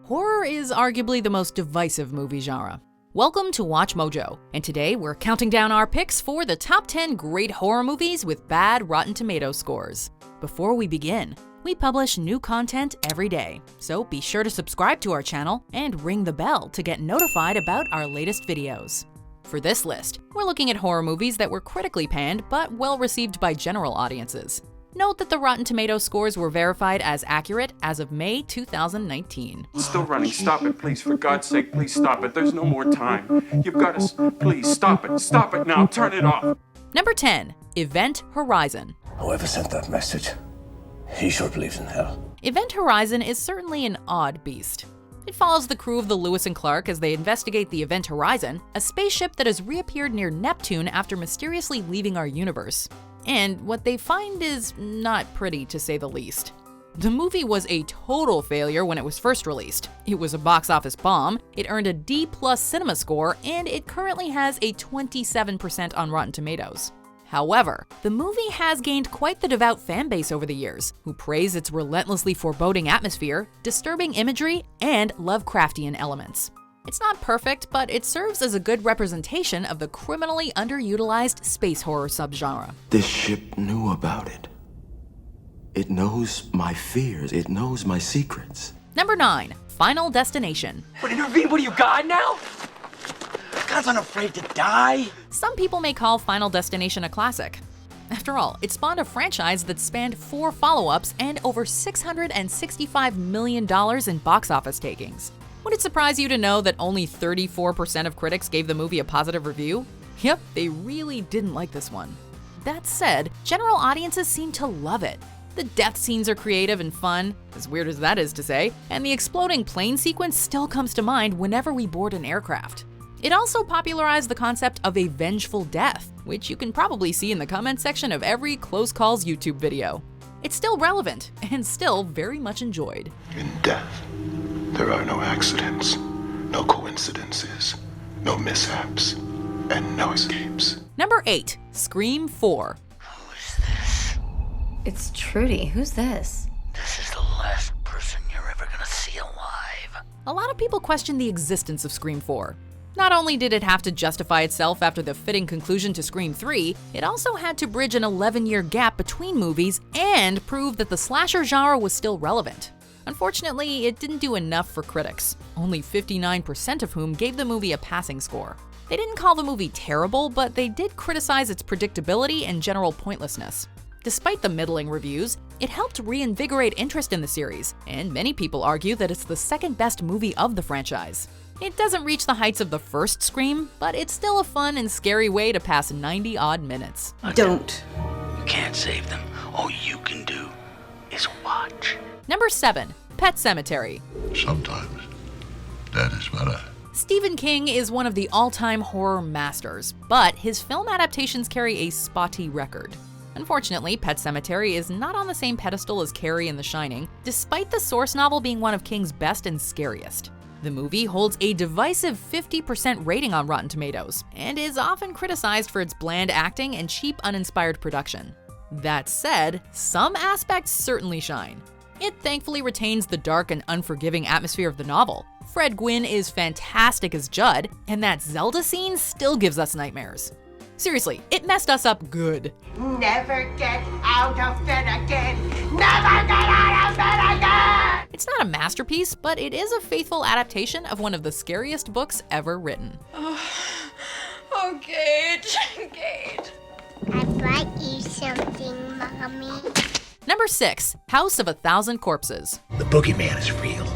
Horror is arguably the most divisive movie genre. Welcome to Watch Mojo, and today we're counting down our picks for the top 10 great horror movies with bad Rotten Tomatoes scores. Before we begin, we publish new content every day, so be sure to subscribe to our channel and ring the bell to get notified about our latest videos. For this list, we're looking at horror movies that were critically panned but well received by general audiences. Note that the Rotten Tomatoes scores were verified as accurate as of May 2019. It's still running. Stop it, please. For God's sake, please stop it. There's no more time. You've got to... Please, stop it. Stop it now. Turn it off. Number 10. Event Horizon. Whoever sent that message, he sure believes in hell. Event Horizon is certainly an odd beast. It follows the crew of the Lewis and Clark as they investigate the Event Horizon, a spaceship that has reappeared near Neptune after mysteriously leaving our universe. And what they find is not pretty, to say the least. The movie was a total failure when it was first released. It was a box office bomb, it earned a D+ cinema score, and it currently has a 27% on Rotten Tomatoes. However, the movie has gained quite the devout fan base over the years, who praise its relentlessly foreboding atmosphere, disturbing imagery, and Lovecraftian elements. It's not perfect, but it serves as a good representation of the criminally underutilized space horror subgenre. This ship knew about it. It knows my fears. It knows my secrets. Number 9. Final Destination. What, intervene? What do you got now? God's unafraid to die? Some people may call Final Destination a classic. After all, it spawned a franchise that spanned 4 follow-ups and over $665 million in box office takings. Would it surprise you to know that only 34% of critics gave the movie a positive review? Yep, they really didn't like this one. That said, general audiences seem to love it. The death scenes are creative and fun, as weird as that is to say, and the exploding plane sequence still comes to mind whenever we board an aircraft. It also popularized the concept of a vengeful death, which you can probably see in the comment section of every Close Calls YouTube video. It's still relevant, and still very much enjoyed. In death, there are no accidents, no coincidences, no mishaps, and no escapes. Number 8. Scream 4. Who is this? It's Trudy. Who's this? This is the last person you're ever gonna see alive. A lot of people question the existence of Scream 4. Not only did it have to justify itself after the fitting conclusion to Scream 3, it also had to bridge an 11-year gap between movies and prove that the slasher genre was still relevant. Unfortunately, it didn't do enough for critics, only 59% of whom gave the movie a passing score. They didn't call the movie terrible, but they did criticize its predictability and general pointlessness. Despite the middling reviews, it helped reinvigorate interest in the series, and many people argue that it's the second best movie of the franchise. It doesn't reach the heights of the first Scream, but it's still a fun and scary way to pass 90-odd minutes. Don't. You can't save them. All you can do is watch. Number 7. Pet Sematary. Sometimes, that is better. Stephen King is one of the all-time horror masters, but his film adaptations carry a spotty record. Unfortunately, Pet Sematary is not on the same pedestal as Carrie and The Shining, despite the source novel being one of King's best and scariest. The movie holds a divisive 50% rating on Rotten Tomatoes, and is often criticized for its bland acting and cheap, uninspired production. That said, some aspects certainly shine. It thankfully retains the dark and unforgiving atmosphere of the novel. Fred Gwynne is fantastic as Judd, and that Zelda scene still gives us nightmares. Seriously, it messed us up good. Never get out of bed again! Never get out of bed again! It's not a masterpiece, but it is a faithful adaptation of one of the scariest books ever written. Oh, Gage. Gage. I brought you something, Mommy. Number 6. House of a Thousand Corpses. The boogeyman is real,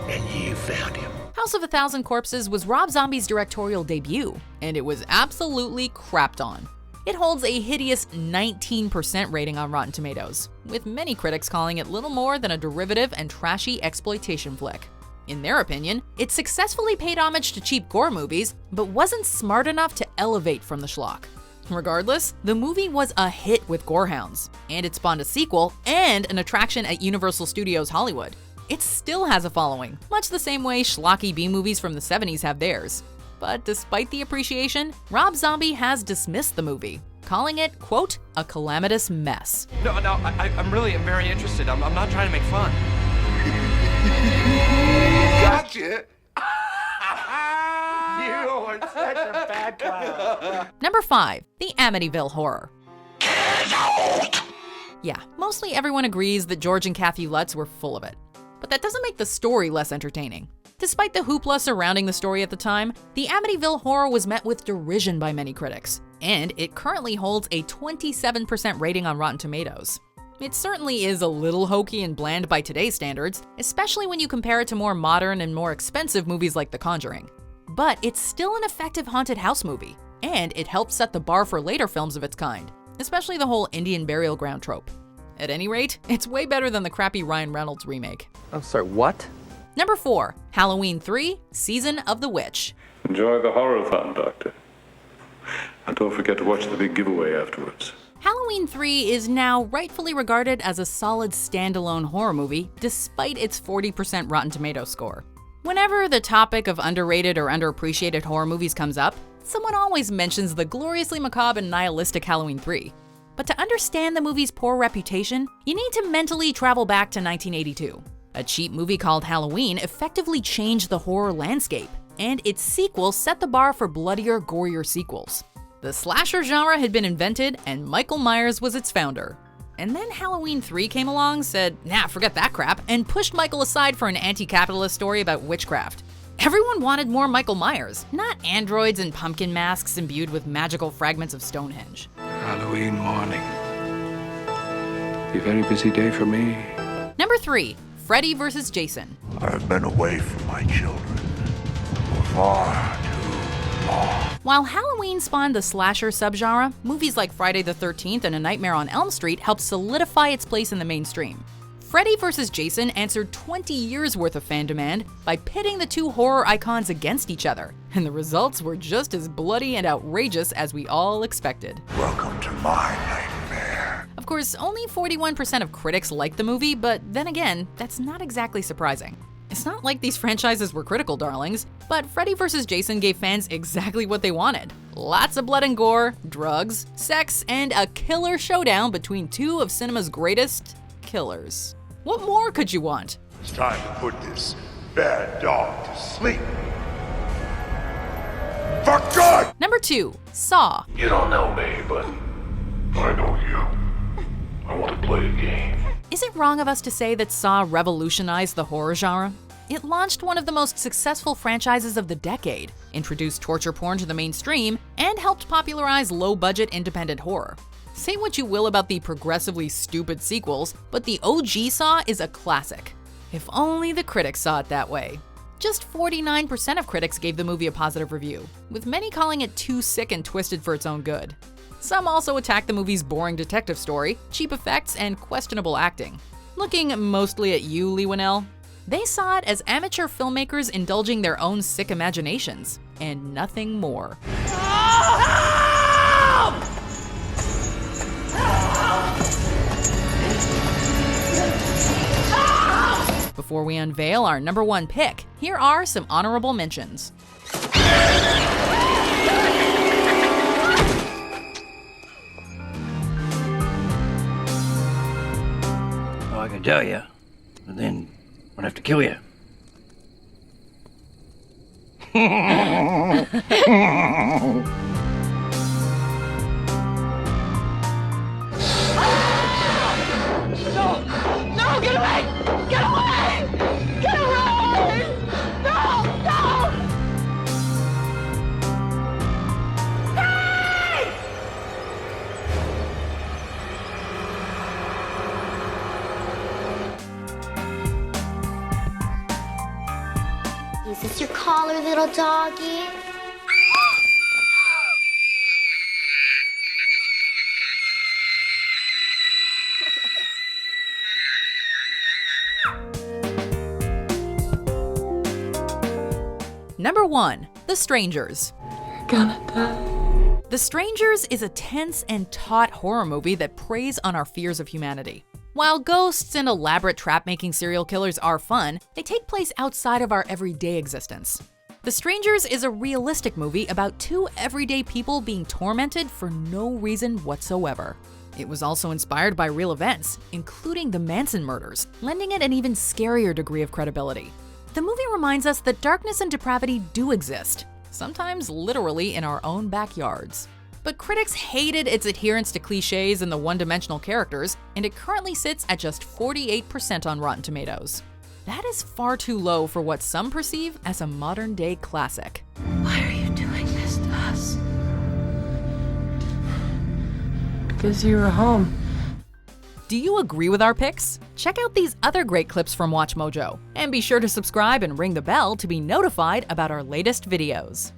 and you found him. House of a Thousand Corpses was Rob Zombie's directorial debut, and it was absolutely crapped on. It holds a hideous 19% rating on Rotten Tomatoes, with many critics calling it little more than a derivative and trashy exploitation flick. In their opinion, it successfully paid homage to cheap gore movies, but wasn't smart enough to elevate from the schlock. Regardless, the movie was a hit with gorehounds, and it spawned a sequel and an attraction at Universal Studios Hollywood. It still has a following, much the same way schlocky B-movies from the 70s have theirs. But despite the appreciation, Rob Zombie has dismissed the movie, calling it, quote, a calamitous mess. No, I'm really very interested. I'm not trying to make fun. got you. You are such a bad clown. Number 5. The Amityville Horror. Yeah, mostly everyone agrees that George and Kathy Lutz were full of it. But that doesn't make the story less entertaining. Despite the hoopla surrounding the story at the time, the Amityville Horror was met with derision by many critics, and it currently holds a 27% rating on Rotten Tomatoes. It certainly is a little hokey and bland by today's standards, especially when you compare it to more modern and more expensive movies like The Conjuring. But it's still an effective haunted house movie, and it helps set the bar for later films of its kind, especially the whole Indian burial ground trope. At any rate, it's way better than the crappy Ryan Reynolds remake. I'm sorry, what? Number 4. Halloween 3: Season of the Witch. Enjoy the horror fun, Doctor. And don't forget to watch the big giveaway afterwards. Halloween 3 is now rightfully regarded as a solid standalone horror movie, despite its 40% Rotten Tomatoes score. Whenever the topic of underrated or underappreciated horror movies comes up, someone always mentions the gloriously macabre and nihilistic Halloween 3. But to understand the movie's poor reputation, you need to mentally travel back to 1982. A cheap movie called Halloween effectively changed the horror landscape, and its sequel set the bar for bloodier, gorier sequels. The slasher genre had been invented, and Michael Myers was its founder. And then Halloween 3 came along, said, nah, forget that crap, and pushed Michael aside for an anti-capitalist story about witchcraft. Everyone wanted more Michael Myers, not androids and pumpkin masks imbued with magical fragments of Stonehenge. Halloween morning. Be a very busy day for me. Number 3. Freddy vs. Jason. I've been away from my children for far too long. While Halloween spawned the slasher subgenre, movies like Friday the 13th and A Nightmare on Elm Street helped solidify its place in the mainstream. Freddy vs. Jason answered 20 years worth of fan demand by pitting the two horror icons against each other, and the results were just as bloody and outrageous as we all expected. Welcome to my nightmare. Of course, only 41% of critics liked the movie, but then again, that's not exactly surprising. It's not like these franchises were critical darlings, but Freddy vs. Jason gave fans exactly what they wanted. Lots of blood and gore, drugs, sex, and a killer showdown between two of cinema's greatest killers. What more could you want? It's time to put this bad dog to sleep. For good! Number 2. Saw. You don't know me, but I know you. I want to play a game. Is it wrong of us to say that Saw revolutionized the horror genre? It launched one of the most successful franchises of the decade, introduced torture porn to the mainstream, and helped popularize low-budget independent horror. Say what you will about the progressively stupid sequels, but the OG Saw is a classic. If only the critics saw it that way. Just 49% of critics gave the movie a positive review, with many calling it too sick and twisted for its own good. Some also attacked the movie's boring detective story, cheap effects, and questionable acting. Looking mostly at you, Lee Winnell, they saw it as amateur filmmakers indulging their own sick imaginations, and nothing more. Before we unveil our number 1 pick, here are some honorable mentions. I can tell you, but then I'm gonna have to kill you. No, get away! Get away! Get away! No, no! Hey! Is this your collar, little doggy? Number 1. The Strangers. Gonna die. The Strangers is a tense and taut horror movie that preys on our fears of humanity. While ghosts and elaborate trap-making serial killers are fun, they take place outside of our everyday existence. The Strangers is a realistic movie about two everyday people being tormented for no reason whatsoever. It was also inspired by real events, including the Manson murders, lending it an even scarier degree of credibility. The movie reminds us that darkness and depravity do exist, sometimes literally in our own backyards. But critics hated its adherence to cliches and the one-dimensional characters, and it currently sits at just 48% on Rotten Tomatoes. That is far too low for what some perceive as a modern-day classic. Why are you doing this to us? Because you were home. Do you agree with our picks? Check out these other great clips from WatchMojo, and be sure to subscribe and ring the bell to be notified about our latest videos.